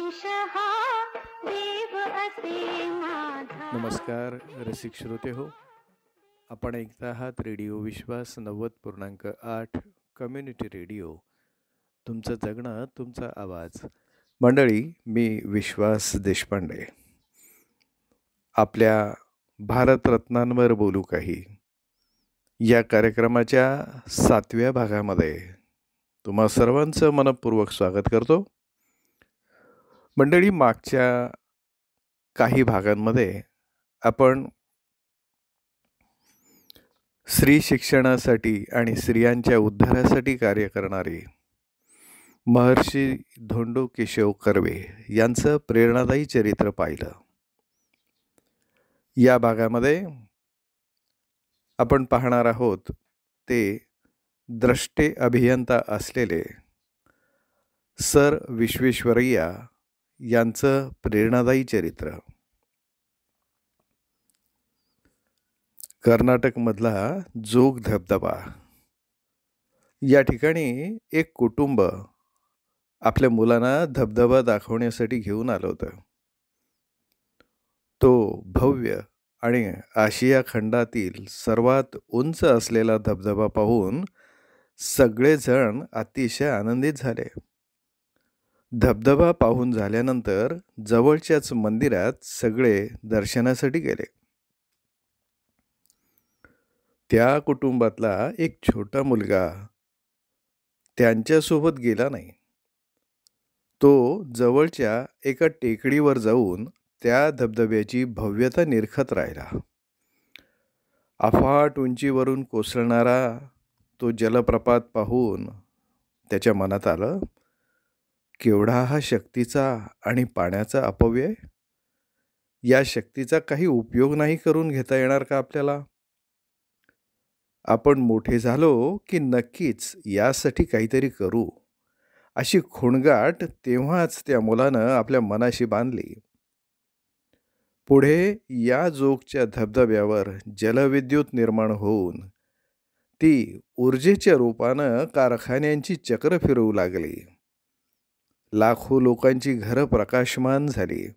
ईश हा देव असे माझा. नमस्कार रसिक श्रोते हो, आपण ऐकता आहात रेडिओ विश्वास 90.8 कम्युनिटी रेडिओ. तुमचं जगणं तुमचा आवाज. मंडळी, मी विश्वास देशपांडे. आपल्या भारतरत्नांवर बोलू काही या कार्यक्रमाच्या 7व्या भागामध्ये तुम्हा सर्वांचं मनपूर्वक स्वागत करतो. मंडळी, मागच्या काही भागांमध्ये आपण स्त्री शिक्षणासाठी आणि स्त्रियांच्या उद्धारासाठी कार्य करणारे महर्षी धोंडो केशव कर्वे यांचं प्रेरणादायी चरित्र पाहिलं. या भागामध्ये आपण पाहणार आहोत ते द्रष्टे अभियंता असलेले सर विश्वेश्वरय्या यांचं प्रेरणादायी चरित्र. कर्नाटकमधला जोग धबधबा या ठिकाणी एक कुटुंब आपल्या मुलांना धबधबा दाखवण्यासाठी घेऊन आलं होतं. तो भव्य आणि आशिया खंडातील सर्वात उंच असलेला धबधबा पाहून सगळेजण अतिशय आनंदित झाले. धबधबा पाहून झाल्यानंतर जवळच्याच मंदिरात सगळे दर्शनासाठी गेले. त्या कुटुंबातला एक छोटा मुलगा त्यांच्यासोबत गेला नाही. तो जवळच्या एका टेकडीवर जाऊन त्या धबधब्याची भव्यता निरखत राहिला. अफाट उंचीवरून कोसळणारा तो जलप्रपात पाहून त्याच्या मनात आलं, केवढा हा शक्तीचा आणि पाण्याचा अपव्यय. या शक्तीचा काही उपयोग नाही करून घेता येणार का आपल्याला? आपण मोठे झालो की नक्कीच यासाठी काहीतरी करू, अशी खुणगाट तेव्हाच त्या मुलानं आपल्या मनाशी बांधली. पुढे या जोगच्या धबधब्यावर जलविद्युत निर्माण होऊन ती ऊर्जेच्या रूपानं कारखान्यांची चक्र फिरवू लागली. लाखो लोकांची घरं प्रकाशमान झाली.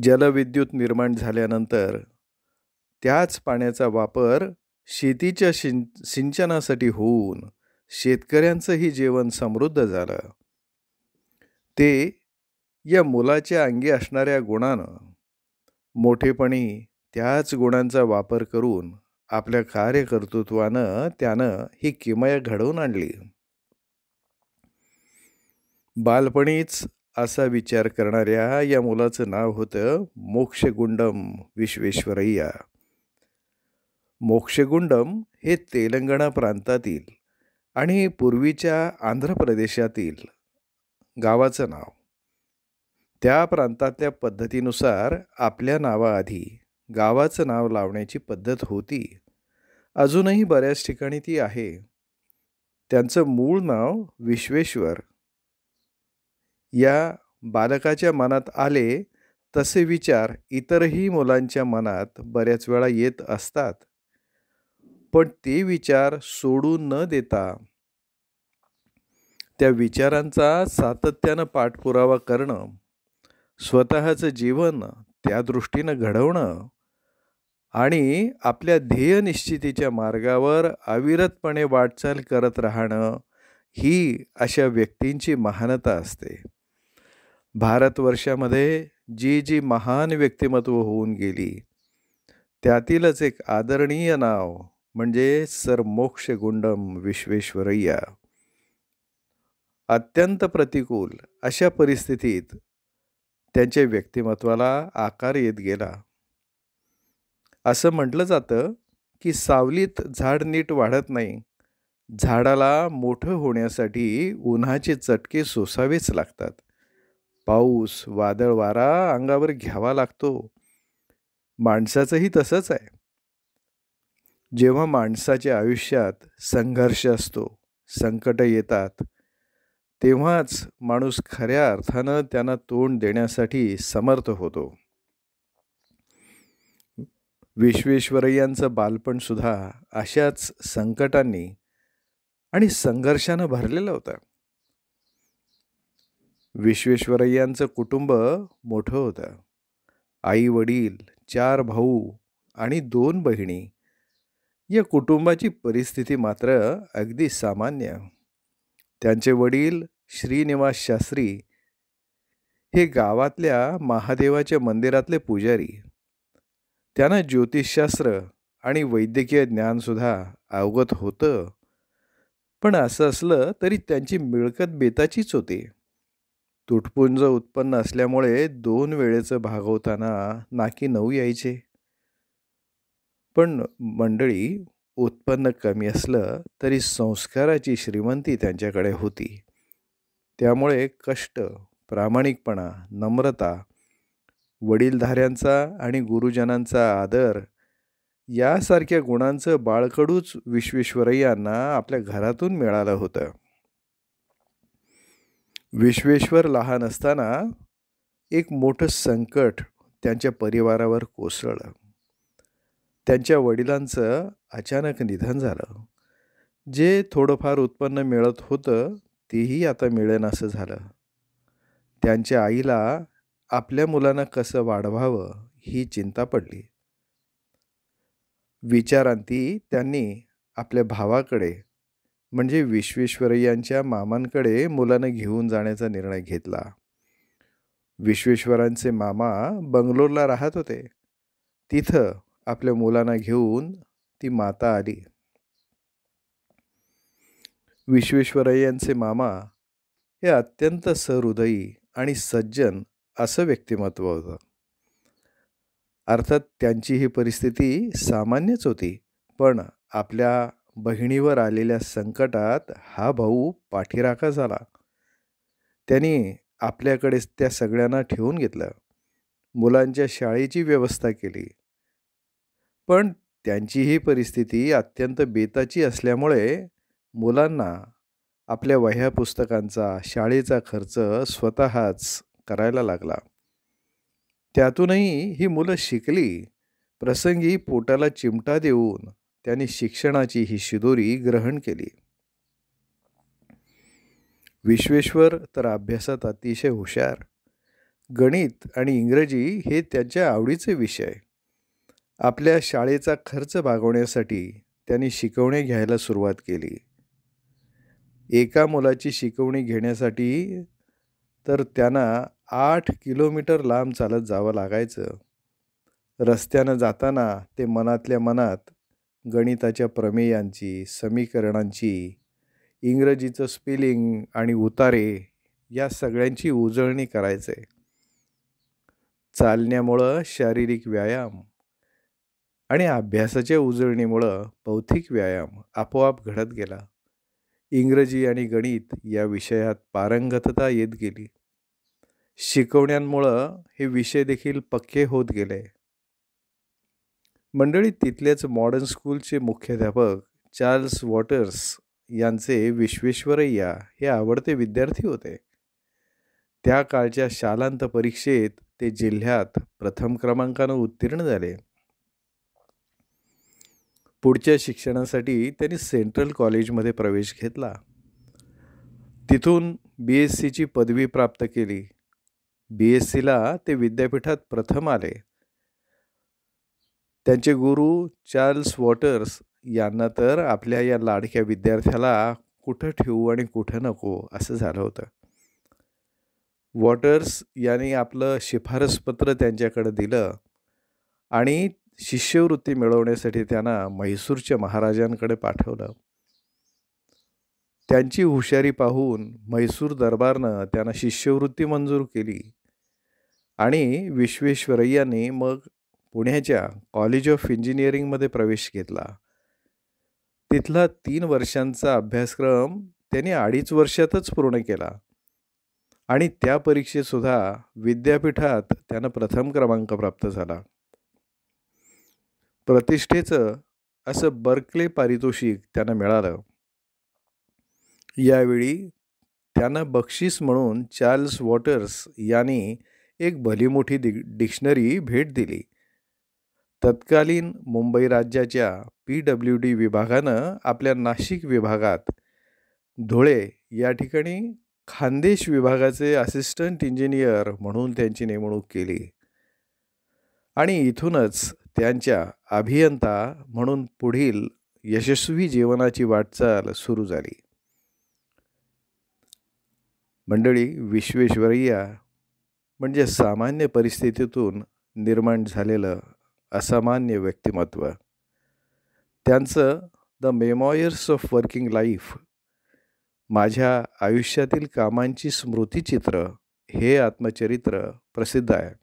जलविद्युत निर्माण झाल्यानंतर त्याच पाण्याचा वापर शेतीच्या सिंचनासाठी होऊन शेतकऱ्यांचंही जीवन समृद्ध झालं. ते या मुलाच्या अंगी असणाऱ्या गुणानं मोठेपणी त्याच गुणांचा वापर करून आपल्या कार्यकर्तृत्वानं त्यानं ही किमया घडवून आणली. बालपणीच असा विचार करणाऱ्या या मुलाचं नाव होतं मोक्षगुंडम विश्वेश्वरय्या. मोक्षगुंडम हे तेलंगणा प्रांतातील आणि पूर्वीच्या आंध्र प्रदेशातील गावाचं नाव. त्या प्रांतातल्या पद्धतीनुसार आपल्या नावाआधी गावाचं नाव लावण्याची पद्धत होती. अजूनही बऱ्याच ठिकाणी ती आहे. त्यांचं मूळ नाव विश्वेश्वर. या बालकाच्या मनात आले तसे विचार इतरही मुलांच्या मनात बऱ्याच वेळा येत असतात. पण ते विचार सोडून न देता त्या विचारांचा सातत्यानं पाठपुरावा करणं, स्वतःचं जीवन त्या दृष्टीनं घडवणं आणि आपल्या ध्येय निश्चितीच्या मार्गावर अविरतपणे वाटचाल करत राहणं ही अशा व्यक्तींची महानता असते. भारतवर्षामध्ये जी महान व्यक्तिमत्व होऊन गेली त्यातीलच एक आदरणीय नाव म्हणजे सर मोक्षगुंडम विश्वेश्वरय्या. अत्यंत प्रतिकूल अशा परिस्थितीत त्यांच्या व्यक्तिमत्वाला आकार येत गेला. असं म्हटलं जातं की सावलीत झाड नीट वाढत नाही. झाडाला मोठं होण्यासाठी उन्हाचे चटके सोसावेच लागतात. पाऊस, वादळ, वारा अंगावर घ्यावा लागतो. माणसाचंही तसंच आहे. जेव्हा माणसाच्या आयुष्यात संघर्ष असतो, संकट येतात, तेव्हाच माणूस खऱ्या अर्थानं त्यांना तोंड देण्यासाठी समर्थ होतो. विश्वेश्वरय्यांचं बालपण सुद्धा अशाच संकटांनी आणि संघर्षानं भरलेलं होतं. विश्वेश्वरय्यांचं कुटुंब मोठं होतं. आई वडील, 4 भाऊ आणि 2 बहिणी. या कुटुंबाची परिस्थिती मात्र अगदी सामान्य. त्यांचे वडील श्रीनिवास शास्त्री हे गावातल्या महादेवाच्या मंदिरातले पुजारी. त्यांना ज्योतिषशास्त्र आणि वैद्यकीय ज्ञानसुद्धा अवगत होतं. पण असं असलं तरी त्यांची मिळकत बेताचीच होती. तुटपुंज उत्पन्न असल्यामुळे 2 वेळेचं भागवताना नाकी 9 यायचे. पण मंडळी, उत्पन्न कमी असलं तरी संस्काराची श्रीमंती त्यांच्याकडे होती. त्यामुळे कष्ट, प्रामाणिकपणा, नम्रता, वडीलधाऱ्यांचा आणि गुरुजनांचा आदर यासारख्या गुणांचं बाळकडूच विश्वेश्वरय्यांना आपल्या घरातून मिळालं होतं. विश्वेश्वर लहान असताना एक मोठं संकट त्यांच्या परिवारावर कोसळलं. त्यांच्या वडिलांचं अचानक निधन झालं. जे थोडंफार उत्पन्न मिळत होतं तेही आता मिळेनासं झालं. त्यांच्या आईला आपल्या मुलांना कसं वाढवावं ही चिंता पडली. विचारांती त्यांनी आपल्या भावाकडे म्हणजे विश्वेश्वरय्यांच्या मामांकडे मुलांना घेऊन जाण्याचा निर्णय घेतला. विश्वेश्वरांचे मामा बंगलोरला राहत होते. तिथं आपल्या मुलांना घेऊन ती माता आली. विश्वेश्वरय्यांचे मामा हे अत्यंत सहृदयी आणि सज्जन असं व्यक्तिमत्व होतं. अर्थात त्यांची ही परिस्थिती सामान्यच होती. पण आपल्या बहिणीवर आलेल्या संकटात हा भाऊ पाठीराखा झाला. त्यांनी आपल्याकडे त्या सगळ्यांना ठेवून घेतलं. मुलांच्या शाळेची व्यवस्था केली. पण त्यांची ही परिस्थिती अत्यंत बेताची असल्यामुळे मुलांना आपल्या वह्या पुस्तकांचा, शाळेचा खर्च स्वतःच करायला लागला. त्यातूनही ही मुलं शिकली. प्रसंगी पोटाला चिमटा देऊन त्यांनी शिक्षणाची ही शिदोरी ग्रहण केली. विश्वेश्वर तर अभ्यासात अतिशय हुशार. गणित आणि इंग्रजी हे त्यांच्या आवडीचे विषय. आपल्या शाळेचा खर्च भागवण्यासाठी त्यांनी शिकवणी घ्यायला सुरुवात केली. एका मुलाची शिकवणी घेण्यासाठी तर त्यांना 8 किलोमीटर लांब चालत जावं लागायचं. रस्त्यानं जाताना ते मनातल्या मनात गणिताच्या प्रमेयांची, समीकरणांची, इंग्रजीचं स्पेलिंग आणि उतारे या सगळ्यांची उजळणी करायचे. चालण्यामुळं शारीरिक व्यायाम आणि अभ्यासाच्या उजळणीमुळं बौद्धिक व्यायाम आपोआप घडत गेला. इंग्रजी आणि गणित या विषयात पारंगतता येत गेली. शिकवण्यांमुळं हे विषय देखील पक्के होत गेले. मंडळी, तिथलेच मॉडर्न स्कूलचे मुख्याध्यापक चार्ल्स वॉटर्स यांचे विश्वेश्वरय्या हे आवडते विद्यार्थी होते. त्या काळच्या शालांत परीक्षेत ते जिल्ह्यात प्रथम क्रमांकानं उत्तीर्ण झाले. पुढच्या शिक्षणासाठी त्यांनी सेंट्रल कॉलेजमध्ये प्रवेश घेतला. तिथून BScची पदवी प्राप्त केली. BScला ते विद्यापीठात प्रथम आले. त्यांचे गुरु चार्ल्स वॉटर्स यांना तर आपल्या या लाडक्या विद्यार्थ्याला कुठं ठेवू आणि कुठं नको असं झालं होतं. वॉटर्स यांनी आपलं शिफारसपत्र त्यांच्याकडे दिलं आणि शिष्यवृत्ती मिळवण्यासाठी त्यांना म्हैसूरच्या महाराजांकडे पाठवलं. त्यांची हुशारी पाहून म्हैसूर दरबारनं त्यांना शिष्यवृत्ती मंजूर केली आणि विश्वेश्वरय्यांनी मग पुण्याच्या कॉलेज ऑफ इंजिनिअरिंगमध्ये प्रवेश घेतला. तिथला 3 वर्षांचा अभ्यासक्रम त्यांनी 2.5 वर्षातच पूर्ण केला आणि त्या परीक्षेतसुद्धा विद्यापीठात त्यांना प्रथम क्रमांक प्राप्त झाला. प्रतिष्ठेचं असं बर्कले पारितोषिक त्यांना मिळालं. यावेळी त्यांना बक्षीस म्हणून चार्ल्स वॉटर्स यांनी एक भलीमोठी डिक्शनरी भेट दिली. तत्कालीन मुंबई राज्याच्या PWD विभागानं आपल्या नाशिक विभागात धुळे या ठिकाणी खानदेश विभागाचे असिस्टंट इंजिनियर म्हणून त्यांची नेमणूक केली आणि इथूनच त्यांच्या अभियंता म्हणून पुढील यशस्वी जीवनाची वाटचाल सुरू झाली. मंडळी, विश्वेश्वरय्या म्हणजे सामान्य परिस्थितीतून निर्माण झालेलं असामान्य व्यक्तिमत्व. त्यांचं the memoirs of working life, माझ्या आयुष्यातील कामांची स्मृतिचित्र, हे आत्मचरित्र प्रसिद्ध आहे.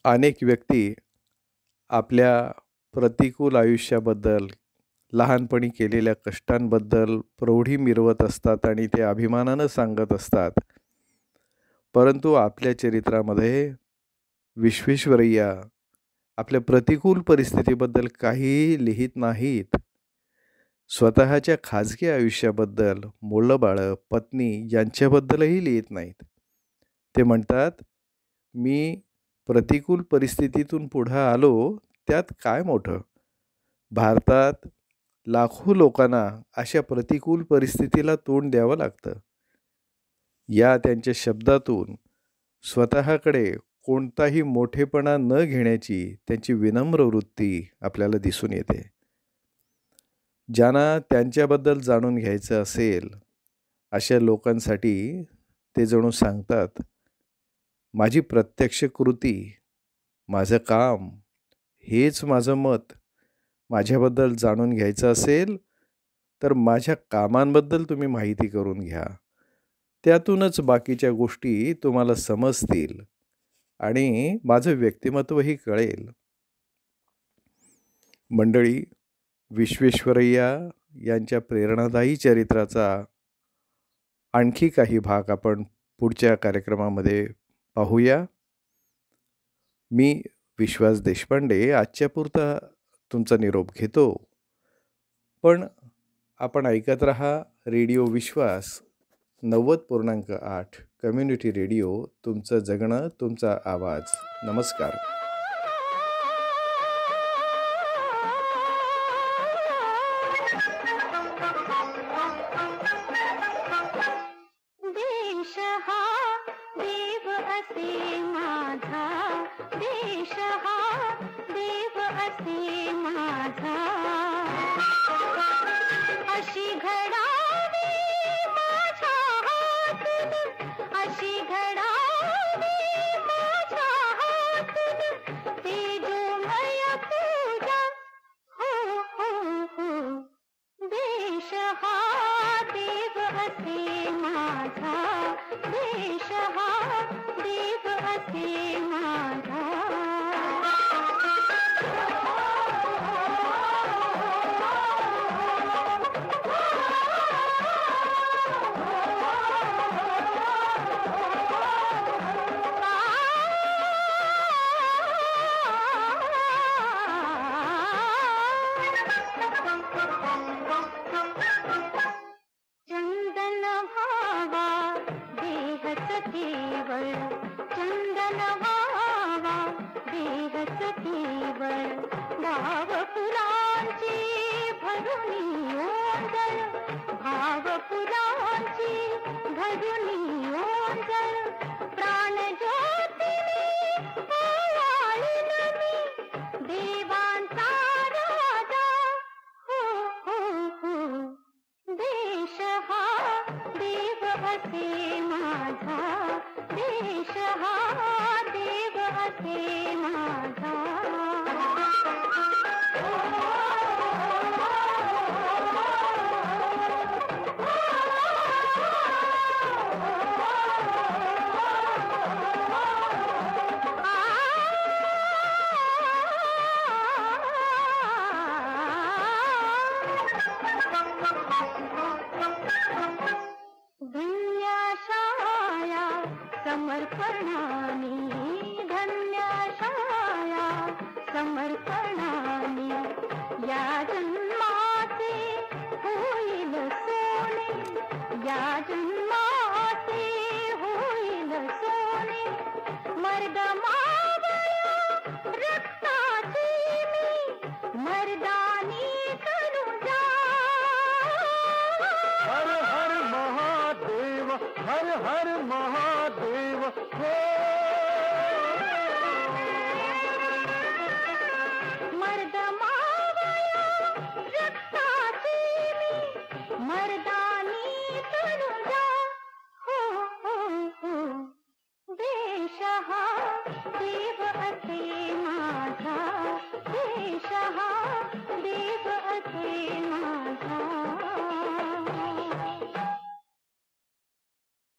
अनेक व्यक्ती आपल्या प्रतिकूल आयुष्याबद्दल, लहानपणी केलेल्या कष्टांबद्दल प्रौढी मिरवत असतात आणि ते अभिमानानं सांगत असतात. परंतु आपल्या चरित्रामध्ये विश्वेश्वरय्या आपल्या प्रतिकूल परिस्थितीबद्दल काहीही लिहित नाहीत. स्वतःच्या खाजगी आयुष्याबद्दल, मुलंबाळं, पत्नी यांच्याबद्दलही लिहित नाहीत. ते म्हणतात, मी प्रतिकूल परिस्थितीतून पुढं आलो, त्यात काय मोठं. भारतात लाखो लोकांना अशा प्रतिकूल परिस्थितीला तोंड द्यावं लागतं. या त्यांच्या शब्दातून स्वतःकडे कोणताही मोठेपणा न घेण्याची त्यांची विनम्र वृत्ती आपल्याला दिसून येते. ज्यांना त्यांच्याबद्दल जाणून घ्यायचं असेल अशा लोकांसाठी ते जणू सांगतात, माझी प्रत्यक्ष कृती, माझं काम, हेच माझं मत. माझ्याबद्दल जाणून घ्यायचं असेल तर माझ्या कामांबद्दल तुम्ही माहिती करून घ्या. त्यातूनच बाकीच्या गोष्टी तुम्हाला समजतील आणि माझं व्यक्तिमत्वही कळेल. मंडळी, विश्वेश्वरय्या यांच्या प्रेरणादायी चरित्राचा आणखी काही भाग आपण पुढच्या कार्यक्रमामध्ये पाहूया. मी विश्वास देशपांडे आजच्यापुरता तुमचा निरोप घेतो. पण आपण ऐकत रहा रेडिओ विश्वास 90.8 कम्युनिटी रेडिओ, तुमचं जगणं, तुमचा आवाज. नमस्कार. देश हा देव असे माझा, देश हा देव असे माझा. अशी घडावी माझ्या हातून, अशी घडावी माझ्या हातून, तेजोमय पूजा. हो हो हो. देश हा देव असे माझा, देश हा देव असे माझा. चंदन भावा देहच केवळ, चंदन भावा देहच केवळ. भाव फुलांची भरुणी ओंजळ, भाव फुलांची भरुणी ओंजळ. प्राण ज्योतिनी ओवाळीन मी, देवांचा राजा. हो हो हो. देश हा देव असे माझा, देश हा देव असे माझा. धन्याशाया समर्पणाने, धन्याशाया समर्पणाने. या जन्माचे होईल सोने, या जन्माचे होईल सोने. मर्द मावळ्या रक्ताची मी, मर्दानी करू जा. हर हर हर हर महादेव हो. मर्द मावळा रक्ताची मी मर्दानी तनुजा हो, हो, हो. देश हा देव